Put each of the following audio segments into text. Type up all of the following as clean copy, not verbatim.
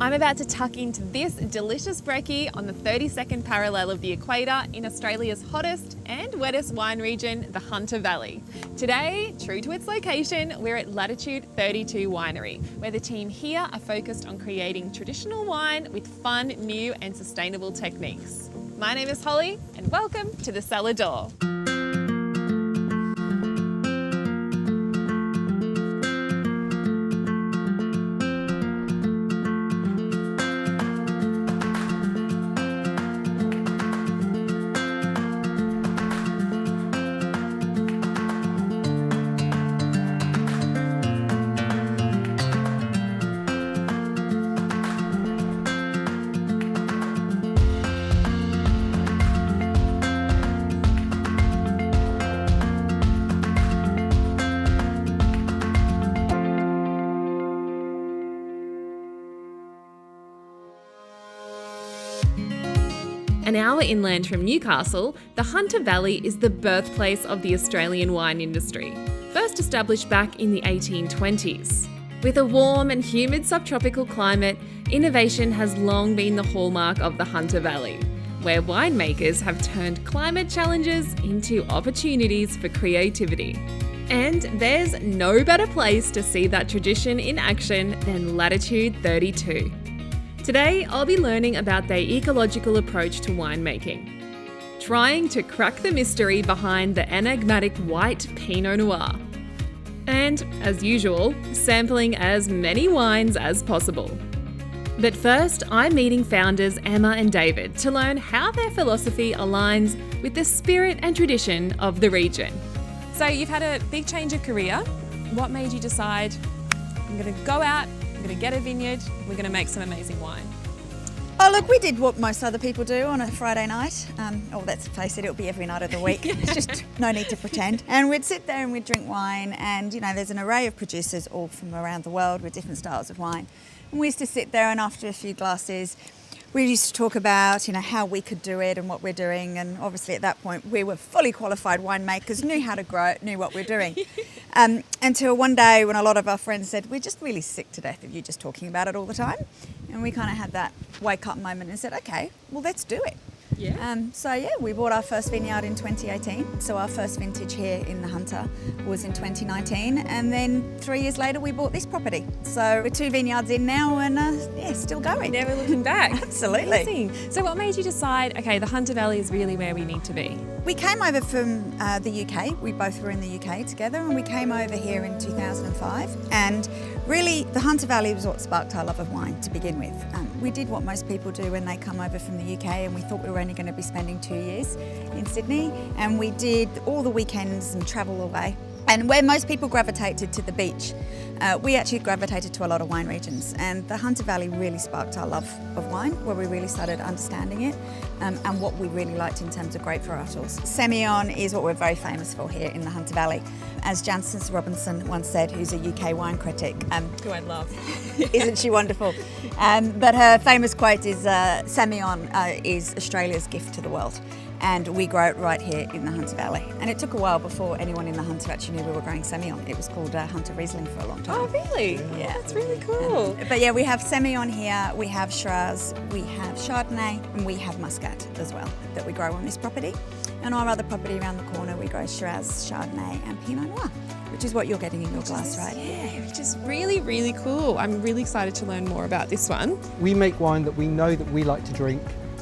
I'm about to tuck into this delicious brekkie on the 32nd parallel of the equator in Australia's hottest and wettest wine region, the Hunter Valley. Today, true to its location, we're at Latitude 32 Winery, where the team here are focused on creating traditional wine with fun, new and sustainable techniques. My name is Holly and welcome to the Cellar Door. An hour inland from Newcastle, the Hunter Valley is the birthplace of the Australian wine industry, first established back in the 1820s. With a warm and humid subtropical climate, innovation has long been the hallmark of the Hunter Valley, where winemakers have turned climate challenges into opportunities for creativity. And there's no better place to see that tradition in action than Latitude 32. Today, I'll be learning about their ecological approach to winemaking, trying to crack the mystery behind the enigmatic white Pinot Noir, and, as usual, sampling as many wines as possible. But first, I'm meeting founders Emma and David to learn how their philosophy aligns with the spirit and tradition of the region. So you've had a big change of career. What made you decide, I'm going to go out, I'm going to get a vineyard, we're going to make some amazing wine? Oh look, we did what most other people do on a Friday night. Let's face it, it'll be every night of the week. It's just no need to pretend. And we'd sit there and we'd drink wine, and you know, there's an array of producers all from around the world with different styles of wine. And we used to sit there, and after a few glasses, we used to talk about, you know, how we could do it and what we're doing. And obviously at that point, we were fully qualified winemakers, knew how to grow it, knew what we're doing. Until one day when a lot of our friends said, we're just really sick to death of you just talking about it all the time. And we kind of had that wake up moment and said, okay, well, let's do it. Yeah. We bought our first vineyard in 2018. So our first vintage here in the Hunter was in 2019. And then 3 years later, we bought this property. So we're 2 vineyards in now and still going. Never looking back. Absolutely. Amazing. So what made you decide, okay, the Hunter Valley is really where we need to be? We came over from the UK. We both were in the UK together, and we came over here in 2005. And really, the Hunter Valley was what sparked our love of wine to begin with. We did what most people do when they come over from the UK, and we thought we were only going to be spending 2 years in Sydney. And we did all the weekends and travel away. And where most people gravitated to the beach, we actually gravitated to a lot of wine regions. And the Hunter Valley really sparked our love of wine, where we really started understanding it and what we really liked in terms of grape varietals. Seion is what we're very famous for here in the Hunter Valley. As Jancis Robinson once said, who's a UK wine critic. Who I love. Isn't she wonderful? But her famous quote is, Seion is Australia's gift to the world. And we grow it right here in the Hunter Valley. And it took a while before anyone in the Hunter actually knew we were growing Seion. It was called Hunter Riesling for a long time. Oh, really? Yeah. That's really cool. But yeah, we have Seion here, we have Shiraz, we have Chardonnay, and we have Muscat as well that we grow on this property. And our other property around the corner, we grow Shiraz, Chardonnay, and Pinot Noir, which is what you're getting in your glass, right? Yeah, which is really, really cool. I'm really excited to learn more about this one. We make wine that we know that we like to drink,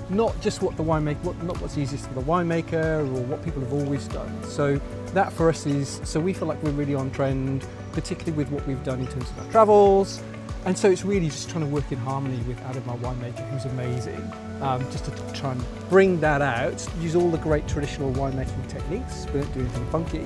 not just what the winemaker, not what's easiest for the winemaker or what people have always done. So that for us is, so we feel like we're really on trend, particularly with what we've done in terms of our travels. And so it's really just trying to work in harmony with Adam, my winemaker, who's amazing, just to try and bring that out, use all the great traditional winemaking techniques, we don't do anything funky,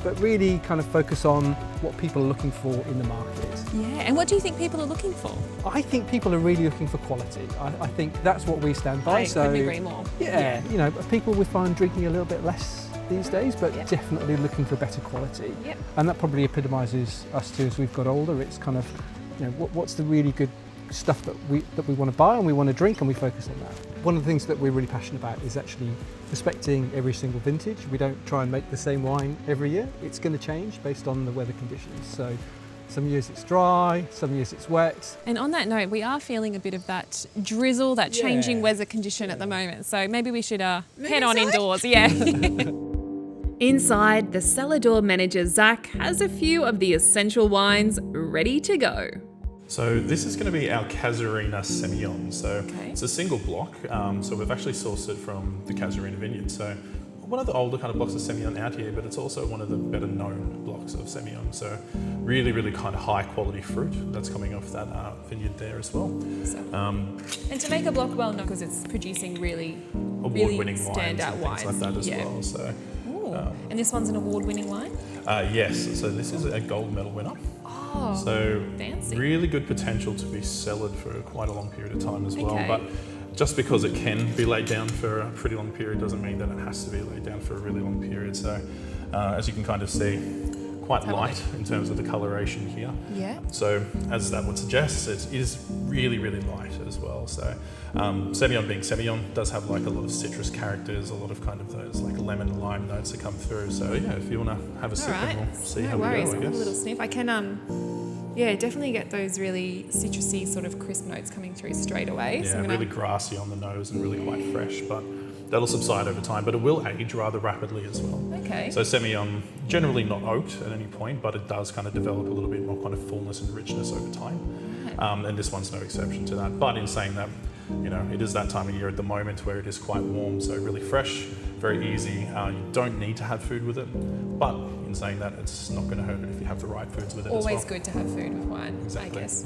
but really kind of focus on what people are looking for in the market. Yeah, and what do you think people are looking for? I think people are really looking for quality. I think that's what we stand by. I couldn't agree more. Yeah, you know, people we find drinking a little bit less these days, but definitely looking for better quality. Yep. And that probably epitomises us too as we've got older. It's kind of, you know, what's the really good stuff that we want to buy and we want to drink, and we focus on that. One of the things that we're really passionate about is actually respecting every single vintage. We don't try and make the same wine every year. It's going to change based on the weather conditions. So Some years it's dry, some years it's wet. And on that note, we are feeling a bit of that drizzle, that changing Yeah. weather condition at the moment. So maybe we should head on indoors. Yeah. Inside, the Cellar Door manager, Zach, has a few of the essential wines ready to go. So this is going to be our Kazarina Seion. So Okay. it's a single block. So we've actually sourced it from the Kazarina vineyard. So one of the older kind of blocks of Seion out here, but it's also one of the better known blocks of Seion. So really, really kind of high quality fruit that's coming off that vineyard there as well. And to make a block well known, because it's producing really Award-winning wines standout and things wines. like that as Yeah. well. So And this one's an award-winning wine? yes, so this is a gold medal winner. Oh, So fancy. really good potential to be cellared for quite a long period of time as well. Okay. But just because it can be laid down for a pretty long period doesn't mean that it has to be laid down for a really long period. So as you can kind of see, quite Have a light in terms of the coloration here. Yeah. So as that would suggest, it is really, really light as well. So Seion being Seion does have like a lot of citrus characters, a lot of kind of those like lemon lime notes that come through. So yeah, if you want to have a sip, All right. and we'll see No how worries. we go, I'll I have a guess. little sniff. I can, definitely get those really citrusy sort of crisp notes coming through straight away. Yeah, I'm gonna- really grassy on the nose and really quite fresh, but that'll subside over time, but it will age rather rapidly as well. Okay. So Seion, generally not oaked at any point, but it does kind of develop a little bit more kind of fullness and richness over time. And this one's no exception to that. But in saying that, you know, it is that time of year at the moment where it is quite warm, so really fresh, very easy. You don't need to have food with it, but in saying that, it's not going to hurt it if you have the right foods with it Always as well. good to have food with wine, Exactly. I guess.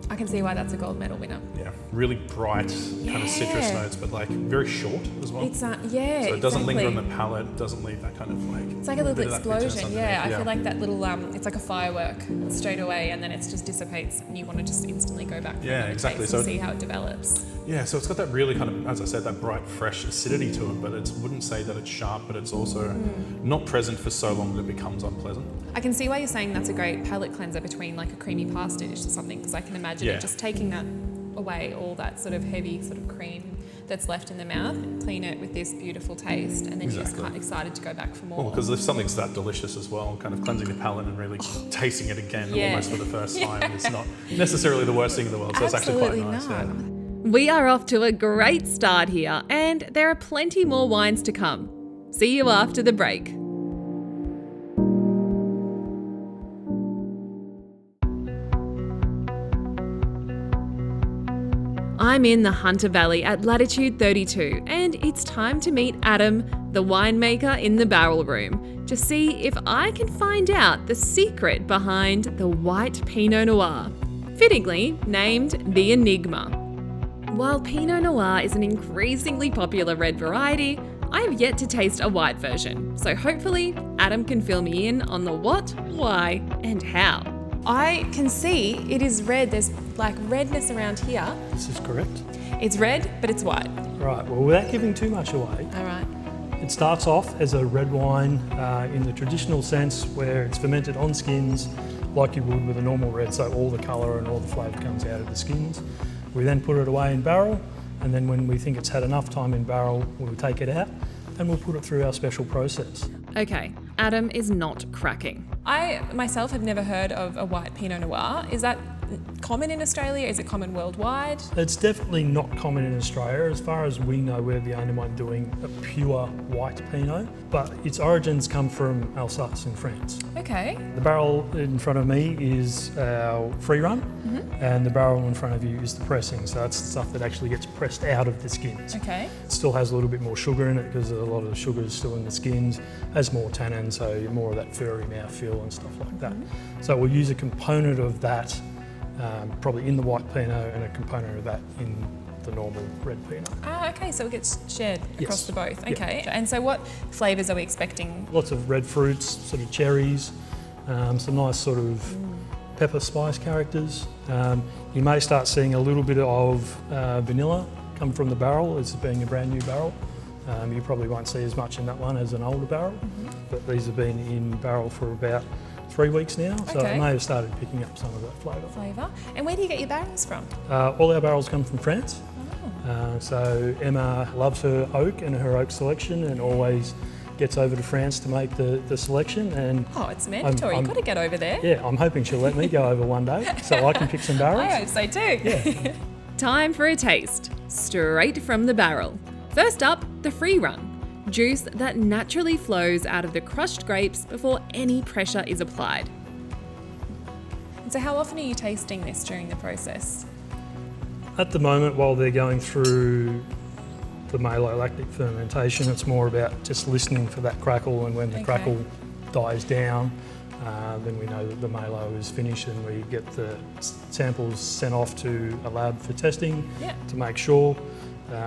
I can see why that's a gold medal winner. Yeah, really bright kind of citrus Yeah. notes, but like very short as well. It's So it doesn't linger on the exactly. palate, doesn't leave that kind of like... It's like a little bit of that bitterness explosion, underneath. yeah. I feel like that little, it's like a firework straight away, and then it just dissipates, and you want to just instantly go back for Yeah, another exactly. taste So and it- see how it develops. Yeah, so it's got that really kind of, as I said, that bright, fresh acidity to it, but it wouldn't say that it's sharp, but it's also not present for so long that it becomes unpleasant. I can see why you're saying that's a great palate cleanser between like a creamy pasta dish or something, because I can imagine Yeah. it just taking that away, all that sort of heavy sort of cream that's left in the mouth, clean it with this beautiful taste, and then you're just Exactly. quite excited to go back for more. Well, because if something's that delicious as well, kind of cleansing the palate and really tasting it again Yeah. almost for the first time, it's not necessarily the worst thing in the world, so it's actually quite Absolutely nice. not. Yeah. We are off to a great start here, and there are plenty more wines to come. See you after the break. I'm in the Hunter Valley at Latitude 32, and it's time to meet Adam, the winemaker in the barrel room, to see if I can find out the secret behind the white Pinot Noir, fittingly named the Enigma. While Pinot Noir is an increasingly popular red variety, I have yet to taste a white version, so hopefully Adam can fill me in on the what, why, and how. I can see it is red. There's like redness around here. This is correct. It's red, but it's white. Right, well, without giving too much away, All right. it starts off as a red wine in the traditional sense where it's fermented on skins like you would with a normal red, so all the colour and all the flavour comes out of the skins. We then put it away in barrel, and then when we think it's had enough time in barrel, we'll take it out and we'll put it through our special process. Okay, Adam is not cracking. I myself have never heard of a white Pinot Noir. Is that common in Australia? Is it common worldwide? It's definitely not common in Australia. As far as we know, we're the only one doing a pure white Pinot, but its origins come from Alsace in France. Okay. The barrel in front of me is our free run, and the barrel in front of you is the pressing. So that's the stuff that actually gets pressed out of the skins. Okay. It still has a little bit more sugar in it because a lot of the sugar is still in the skins, has more tannin, so more of that furry mouthfeel and stuff like that. So we'll use a component of that probably in the white Pinot and a component of that in the normal red Pinot. Ah, okay, so it gets shared across Yes. the both. Yeah. Okay. And so what flavours are we expecting? Lots of red fruits, sort of cherries, some nice sort of pepper spice characters. You may start seeing a little bit of vanilla come from the barrel as being a brand new barrel. You probably won't see as much in that one as an older barrel, but these have been in barrel for about 3 weeks now, so Okay. it may have started picking up some of that flavour. Flavour. And where do you get your barrels from? All our barrels come from France. So Emma loves her oak and her oak selection and always gets over to France to make the selection. And Oh, it's mandatory. You've got to get over there. yeah, I'm hoping she'll let me go over one day so I can pick some barrels. I hope so too. Yeah. Time for a taste, straight from the barrel. First up, the free run. Juice that naturally flows out of the crushed grapes before any pressure is applied. So how often are you tasting this during the process? At the moment, while they're going through the malolactic fermentation, it's more about just listening for that crackle, and when the crackle dies down, then we know that the malo is finished, and we get the samples sent off to a lab for testing to make sure,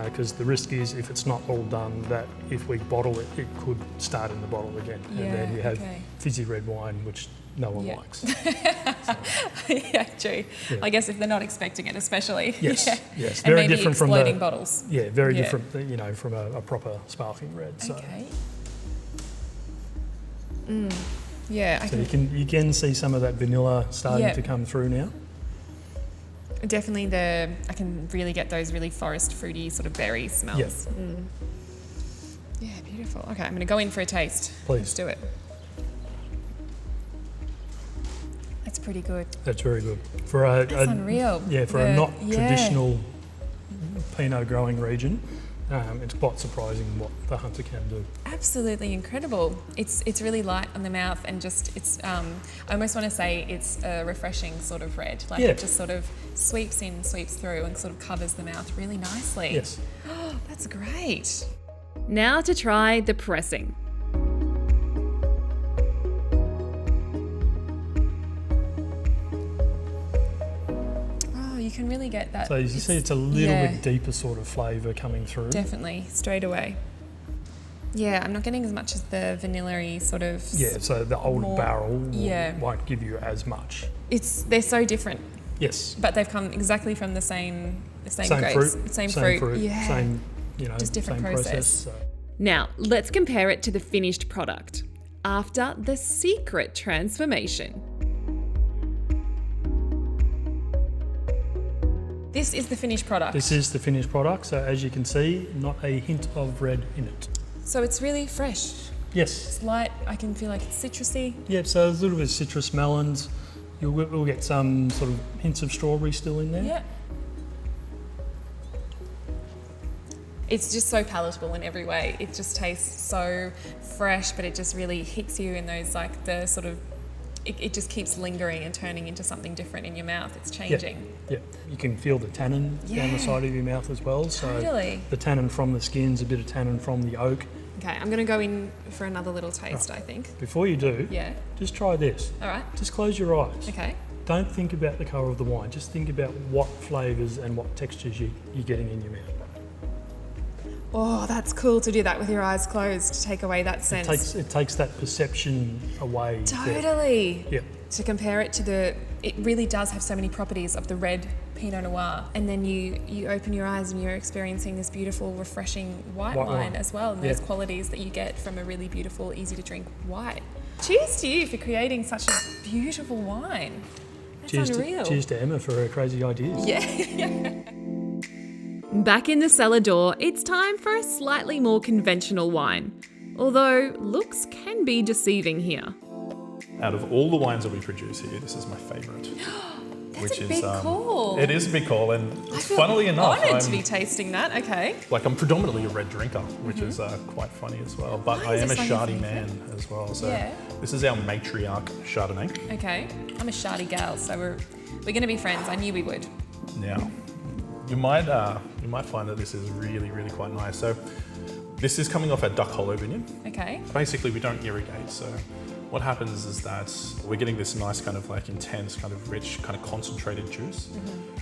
because the risk is if it's not all done, that if we bottle it, it could start in the bottle again, and then you have fizzy red wine, which no one likes. Yeah, true. Yeah. I guess if they're not expecting it, especially. Yes, yes, And very maybe different from exploding bottles. Yeah, very different, from a proper sparkling red. So. Okay. Yeah, So you can see some of that vanilla starting to come through now. definitely I can really get those really forest fruity sort of berry smells. Yep. Yeah, beautiful. Okay, I'm going to go in for a taste. Please. Let's do it. That's pretty good. That's very good. For a unreal. Yeah, for a not traditional Pinot growing region, it's quite surprising what the Hunter can do. Absolutely incredible. It's really light on the mouth, and just I almost want to say it's a refreshing sort of red. Like it just sort of sweeps in, sweeps through, and sort of covers the mouth really nicely. Yes. Oh, that's great. Now to try the pressing. You can really get that. So you see it's a little bit deeper sort of flavour coming through. Definitely, straight away. Yeah, I'm not getting as much as the vanilla-y sort of... Yeah, so the old barrel won't give you as much. They're so different. Yes. But they've come exactly from the same grapes. Fruit. Same fruit. Yeah. Same, just different same process. So. Now, let's compare it to the finished product after the secret transformation. This is the finished product. This is the finished product, so as you can see, not a hint of red in it. So it's really fresh. Yes. It's light, I can feel like it's citrusy. Yeah, so a little bit of citrus melons. We'll get some sort of hints of strawberry still in there. Yeah. It's just so palatable in every way. It just tastes so fresh, but it just really hits you in those, like, the sort of, it just keeps lingering and turning into something different in your mouth. It's changing. Yeah. You can feel the tannin down the side of your mouth as well. Totally. So the tannin from the skins, a bit of tannin from the oak. Okay, I'm going to go in for another little taste, I think. Before you do, just try this. All right. Just close your eyes. Okay. Don't think about the colour of the wine. Just think about what flavours and what textures you're getting in your mouth. Oh, that's cool to do that with your eyes closed, to take away that sense. It takes that perception away. Totally. Yeah. To compare it to it really does have so many properties of the red Pinot Noir. And then you open your eyes and you're experiencing this beautiful, refreshing white wine as well, and those qualities that you get from a really beautiful, easy to drink white. Cheers to you for creating such a beautiful wine. That's unreal. Cheers to Emma for her crazy ideas. Yeah. Back in the cellar door, it's time for a slightly more conventional wine. Although looks can be deceiving here. Out of all the wines that we produce here, this is my favourite. That's a big call. It is a big call, and I funnily enough, honoured to be tasting that. Okay. Like, I'm predominantly a red drinker, which is quite funny as well. But I am a Chardonnay man as well. So this is our matriarch Chardonnay. Okay. I'm a Shardy gal, so we're going to be friends. I knew we would. Now, you might find that this is really, really quite nice. So this is coming off our Duck Hollow vineyard. Okay. Basically, we don't irrigate, so what happens is that we're getting this nice kind of like intense, kind of rich, kind of concentrated juice.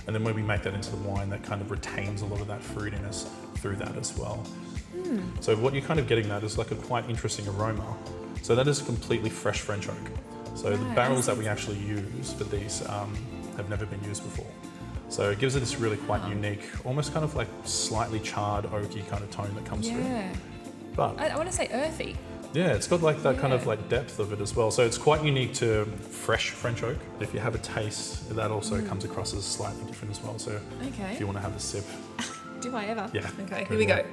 And then when we make that into the wine, that kind of retains a lot of that fruitiness through that as well. So what you're kind of getting that is like a quite interesting aroma. So that is completely fresh French oak. So the barrels that we actually use for these have never been used before. So it gives it this really quite unique, almost kind of like slightly charred, oaky kind of tone that comes through. But I want to say earthy. Yeah, it's got like that kind of like depth of it as well. So it's quite unique to fresh French oak. If you have a taste, that also comes across as slightly different as well. So if you want to have a sip. Do I ever? Yeah. Okay, here we go.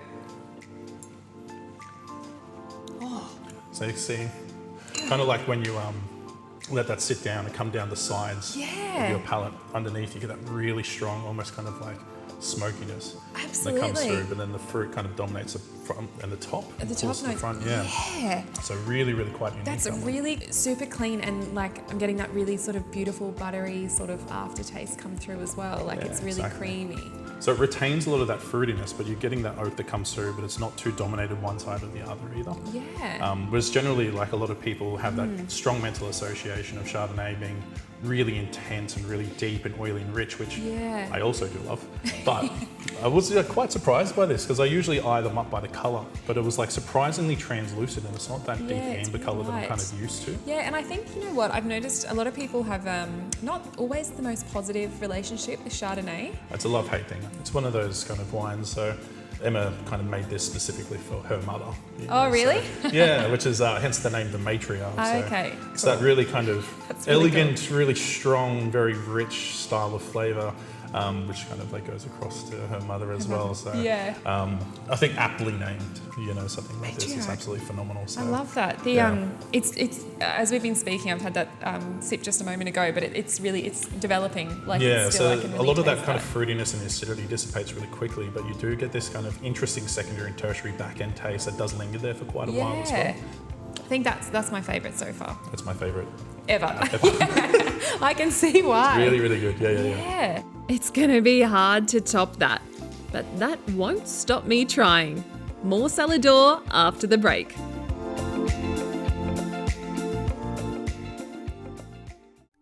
Oh, So you see, kind of like when you let that sit down and come down the sides of your palate underneath, you get that really strong, almost kind of like smokiness that comes through, but then the fruit kind of dominates the front and the top. At the top note. Front, Yeah. So really, really quite unique. That's really super clean, and like I'm getting that really sort of beautiful buttery sort of aftertaste come through as well. Like it's really creamy. So it retains a lot of that fruitiness, but you're getting that oak that comes through, but it's not too dominated one side or the other either. Yeah. Whereas generally, like a lot of people have that strong mental association of Chardonnay being really intense and really deep and oily and rich, which I also do love. But I was quite surprised by this because I usually eye them up by the colour, but it was like surprisingly translucent and it's not that deep amber colour that I'm kind of used to. Yeah, and I think, you know what, I've noticed a lot of people have not always the most positive relationship with Chardonnay. It's a love-hate thing. It's one of those kind of wines. So Emma kind of made this specifically for her mother. Oh, really? So, yeah, which is hence the name, the matriarch. Okay. It's that really kind of really elegant, really strong, very rich style of flavour, which kind of like goes across to her mother as well. So I think aptly named, something like this is absolutely phenomenal. So, I love that. It's as we've been speaking, I've had that sip just a moment ago, but it's developing. Like it's still, so I can really a lot of that taste kind of fruitiness and acidity dissipates really quickly, but you do get this kind of interesting secondary and tertiary back end taste that does linger there for quite a while as well. I think that's my favourite so far. That's my favourite. Ever. I can see why. It's really, really good. Yeah. It's going to be hard to top that, but that won't stop me trying. More Cellar Door after the break.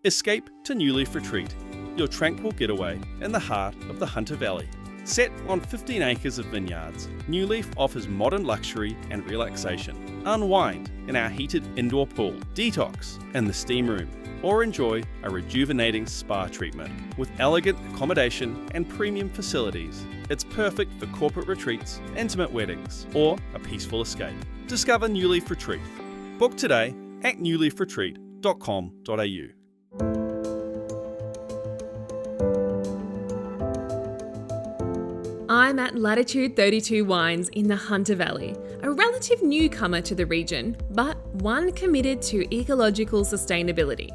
Escape to New Leaf Retreat, your tranquil getaway in the heart of the Hunter Valley. Set on 15 acres of vineyards, New Leaf offers modern luxury and relaxation. Unwind in our heated indoor pool, detox in the steam room, or enjoy a rejuvenating spa treatment. With elegant accommodation and premium facilities, it's perfect for corporate retreats, intimate weddings, or a peaceful escape. Discover New Leaf Retreat. Book today at newleafretreat.com.au. I'm at Latitude 32 Wines in the Hunter Valley, a relative newcomer to the region, but one committed to ecological sustainability.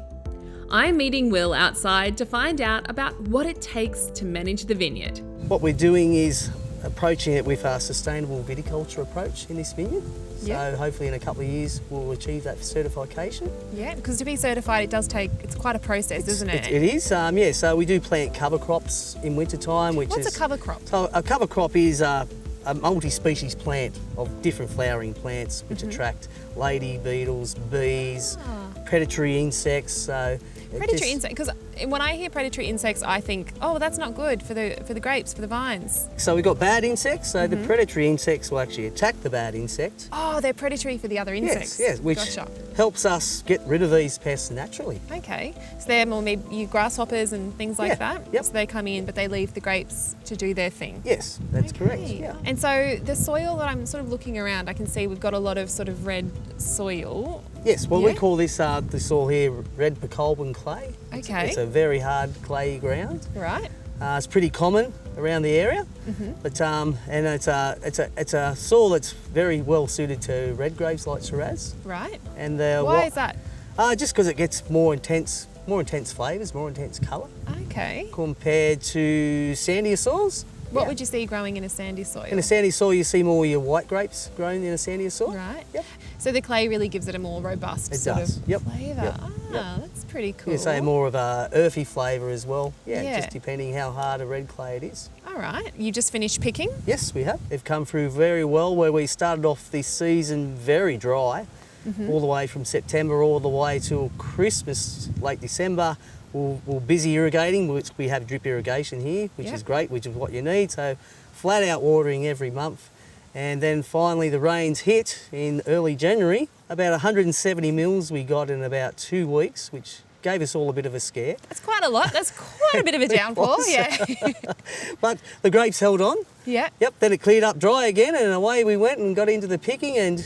I'm meeting Will outside to find out about what it takes to manage the vineyard. What we're doing is approaching it with a sustainable viticulture approach in this vineyard. So hopefully in a couple of years we'll achieve that certification. Yeah, because to be certified it's quite a process, isn't it? It is, so we do plant cover crops in winter time. What's a cover crop? So a cover crop is a multi-species plant of different flowering plants which attract lady beetles, bees, predatory insects. So predatory insects, because when I hear predatory insects, I think, oh, that's not good for the grapes, for the vines. So we've got bad insects. So the predatory insects will actually attack the bad insect. Oh, they're predatory for the other insects. Yes, which helps us get rid of these pests naturally. Okay, so they're more maybe grasshoppers and things like that. Yep. So they come in, but they leave the grapes to do their thing. Yes, that's correct. Yeah. And so the soil that I'm sort of looking around, I can see we've got a lot of sort of red soil. Yes, well we call this the soil here red Pecolban clay. Okay. It's a very hard clayey ground. Right. It's pretty common around the area, but and it's a soil that's very well suited to red grapes like Shiraz. Right. And why is that? Just because it gets more intense flavours, more intense colour. Okay. Compared to sandier soils. What would you see growing in a sandy soil? In a sandy soil, you see more of your white grapes growing in a sandier soil. Right. Yep. So the clay really gives it a more robust sort of flavour. That's pretty cool. You say more of a earthy flavour as well. Yeah, just depending how hard a red clay it is. All right. You just finished picking? Yes, we have. They've come through very well, where we started off this season very dry, all the way from September all the way till Christmas, late December. We're busy irrigating, which we have drip irrigation here, which is great, which is what you need. So flat out watering every month. And then finally the rains hit in early January. About 170 mils we got in about 2 weeks, which gave us all a bit of a scare. That's quite a lot. That's quite a bit of a downpour, But the grapes held on. Yeah. Yep, then it cleared up dry again and away we went and got into the picking and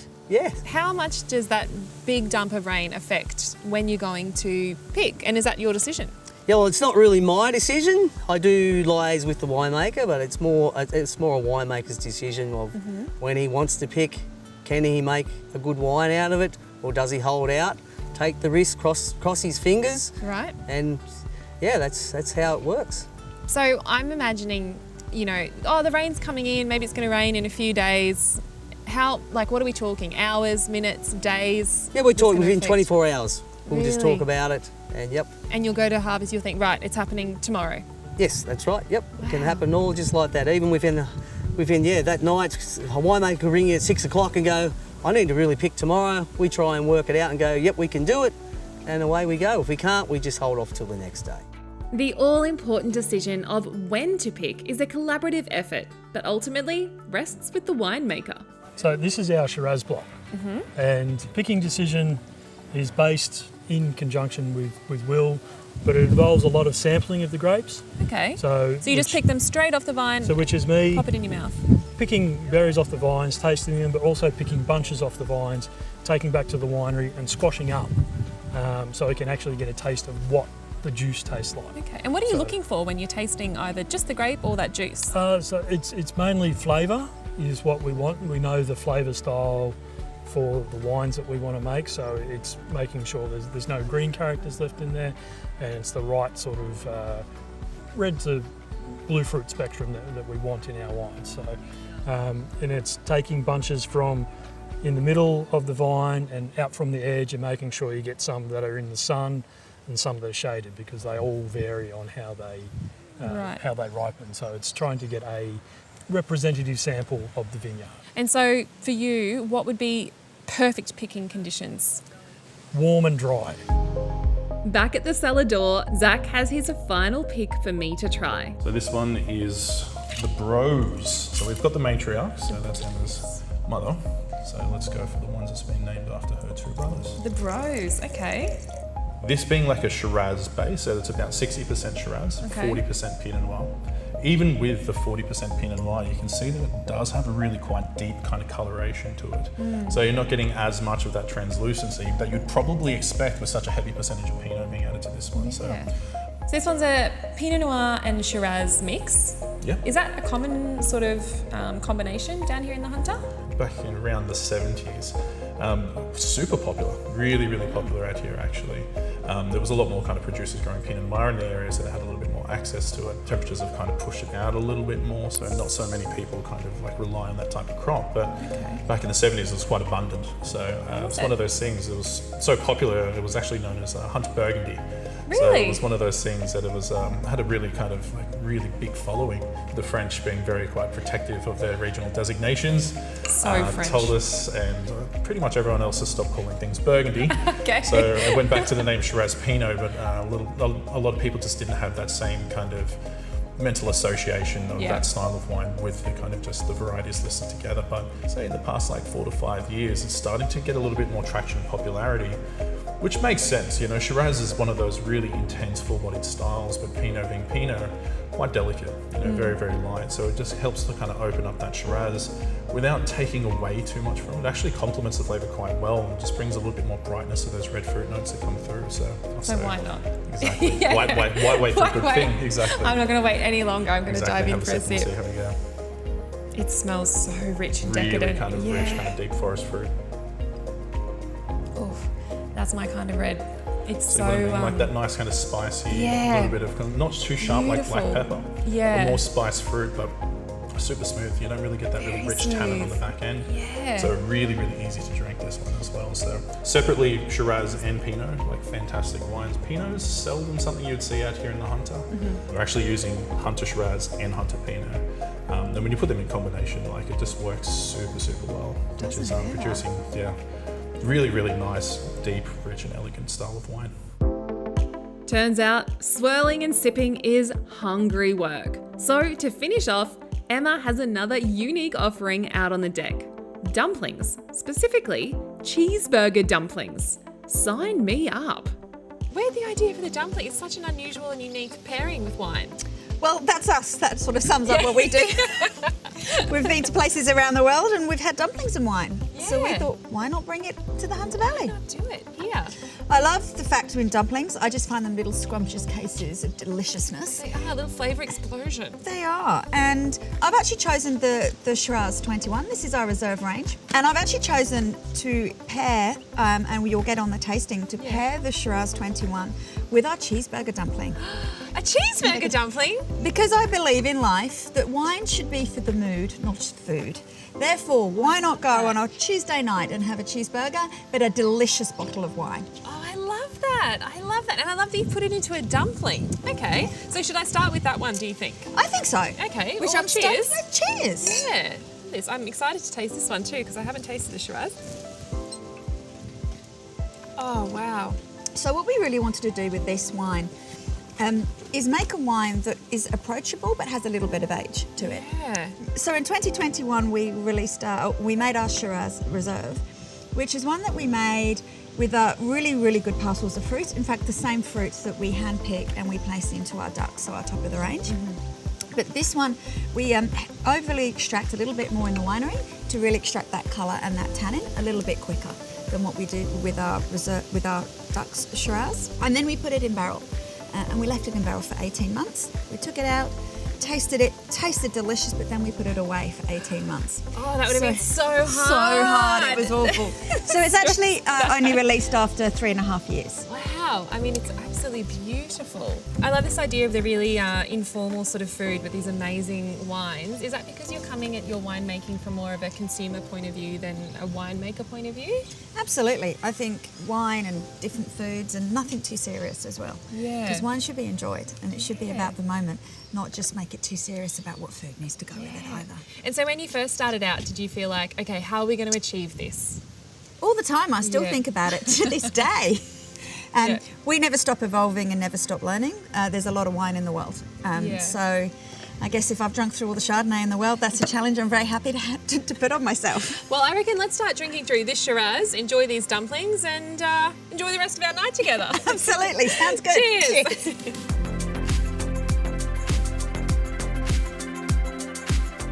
How much does that big dump of rain affect when you're going to pick? And is that your decision? Yeah, well, it's not really my decision. I do liaise with the winemaker, but it's more a winemaker's decision of when he wants to pick, can he make a good wine out of it, or does he hold out, take the risk, cross his fingers, Right. and yeah, that's how it works. So I'm imagining, the rain's coming in, maybe it's going to rain in a few days. What are we talking? Hours, minutes, days? Yeah, we're That's talking gonna within affect- 24 hours. We'll just Really? talk about it, and yep. And you'll go to harvest, you'll think, right, it's happening tomorrow. Yes, that's right. Yep, it can happen all just like that. Even within that night, a winemaker will ring you at 6 o'clock and go, I need to really pick tomorrow. We try and work it out and go, yep, we can do it, and away we go. If we can't, we just hold off till the next day. The all-important decision of when to pick is a collaborative effort, but ultimately rests with the winemaker. So this is our Shiraz block, and picking decision is based in conjunction with Will, but it involves a lot of sampling of the grapes. Okay. So you just pick them straight off the vine, which is me pop it in your mouth. picking berries off the vines, tasting them, but also picking bunches off the vines, taking back to the winery and squashing up, so we can actually get a taste of what the juice tastes like. Okay. And what are you looking for when you're tasting either just the grape or that juice? So it's mainly flavour is what we want. We know the flavour style for the wines that we want to make, so it's making sure there's no green characters left in there, and it's the right sort of red to blue fruit spectrum that we want in our wines. So, and it's taking bunches from in the middle of the vine and out from the edge, and making sure you get some that are in the sun and some that are shaded, because they all vary on how they ripen. So it's trying to get a representative sample of the vineyard. And so for you, what would be perfect picking conditions? Warm and dry. Back at the Cellar Door, Zach has his final pick for me to try. So this one is the Bros. So we've got the matriarch, so that's Emma's mother. So let's go for the ones that's been named after her two brothers. The Bros, okay. This being like a Shiraz base, so it's about 60% Shiraz, Okay. 40% Pinot Noir. Even with the 40% Pinot Noir, you can see that it does have a really quite deep kind of coloration to it. So you're not getting as much of that translucency that you'd probably expect with such a heavy percentage of Pinot being added to this one. So So this one's a Pinot Noir and Shiraz mix. yeah, Is that a common sort of combination down here in the Hunter? back in around the 70s. Super popular, really, really popular out here actually. There was a lot more kind of producers growing Pinot Noir in the area, so they had a little bit more access to it. Temperatures have kind of pushed it out a little bit more, so not so many people kind of like rely on that type of crop. But back in the 70s, it was quite abundant. So it's one of those things. It was so popular, it was actually known as Hunter Burgundy. So Really? it was one of those things that it was had a really kind of like really big following. The French being very quite protective of their regional designations. So French. Told us, and pretty much everyone else has stopped calling things Burgundy. Okay. So it went back to the name Shiraz Pinot, but a lot of people just didn't have that same kind of mental association of that style of wine with the kind of just the varieties listed together. But say in the past like 4 to 5 years, it's starting to get a little bit more traction and popularity, which makes sense. You know, Shiraz is one of those really intense full-bodied styles, but Pinot being Pinot, quite delicate, you know, very, very light. So it just helps to kind of open up that Shiraz without taking away too much from it. It actually complements the flavour quite well and just brings a little bit more brightness to those red fruit notes that come through. So why not? Exactly. Yeah. Why wait for a good thing? Exactly. I'm not going to wait any longer. I'm going to dive in Have for a sip and sip. see how we go. It smells so rich and Really decadent. kind of rich, kind of deep forest fruit. Oof, that's my kind of red. It's So, so you know what I mean? Like that nice kind of spicy, yeah. little bit of not too sharp like black Beautiful. pepper. Yeah. But more spiced fruit, but super smooth. You don't really get that really Very rich tannin on the smooth. back end. Yeah. So really, really easy to drink this one as well. So separately, Shiraz and Pinot, like fantastic wines. Pinot is seldom something you'd see out here in the Hunter. We're actually using Hunter Shiraz and Hunter Pinot. And when you put them in combination, like it just works super, super well, which is producing, really, really nice, deep, rich and elegant style of wine. Turns out, swirling and sipping is hungry work. So to finish off, Emma has another unique offering out on the deck. Dumplings, specifically Cheeseburger Dumplings. Sign me up. Where'd the idea for the dumpling? It's such an unusual and unique pairing with wine. Well, that's us. That sort of sums up what we do. We've been to places around the world and we've had dumplings and wine. So we Yeah. thought, why not bring it to the Hunter Valley? Do it here. I love the fact in dumplings, I just find them little scrumptious cases of deliciousness. They are a little flavour explosion. They are, and I've actually chosen the Shiraz 21. This is our reserve range, and I've actually chosen to pair, and you'll get on the tasting, to pair the Shiraz 21 with our cheeseburger dumpling. A cheeseburger dumpling? Because I believe in life that wine should be for the mood, not food. Therefore, why not go on a Tuesday night and have a cheeseburger, but a delicious bottle of wine? Oh, I love that. I love that. And I love that you put it into a dumpling. Okay. So should I start with that one, do you think? I think so. Okay. Which well, I'm cheers. Cheers. Yeah. I'm excited to taste this one too because I haven't tasted the Shiraz. Oh, wow. So what we really wanted to do with this wine is make a wine that is approachable but has a little bit of age to it. Yeah. So in 2021 we made our Shiraz Reserve, which is one that we made with really, really good parcels of fruit. In fact, the same fruits that we handpick and we place into our ducks, so our top of the range. But this one, we overly extract a little bit more in the winery to really extract that colour and that tannin a little bit quicker than what we did with our ducks Shiraz. And then we put it in barrel, and we left it in barrel for 18 months. We took it out, tasted delicious, but then we put it away for 18 months. Oh, that would have been so hard. So hard, it was awful. So it's actually only released after 3.5 years. Wow, I mean, it's absolutely beautiful. I love this idea of the really informal sort of food with these amazing wines. Is that because you're coming at your winemaking from more of a consumer point of view than a winemaker point of view? Absolutely. I think wine and different foods and nothing too serious as well. Yeah. Because wine should be enjoyed and it should be about the moment, not just make it too serious about what food needs to go with it either. And so when you first started out, did you feel like, okay, how are we going to achieve this? All the time, I still think about it to this day. We never stop evolving and never stop learning. There's a lot of wine in the world. So I guess if I've drunk through all the Chardonnay in the world, that's a challenge I'm very happy to put on myself. Well, I reckon let's start drinking through this Shiraz, enjoy these dumplings and enjoy the rest of our night together. Absolutely, sounds good. Cheers.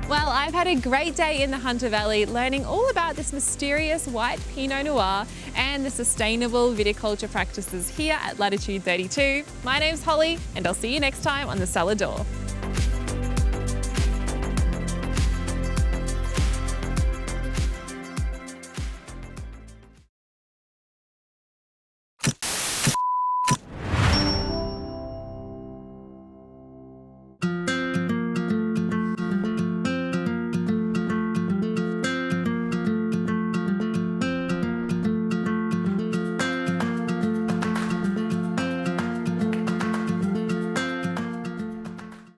Well, I've had a great day in the Hunter Valley learning all about this mysterious white Pinot Noir and the sustainable viticulture practices here at Latitude 32. My name's Holly and I'll see you next time on the Cellar Door.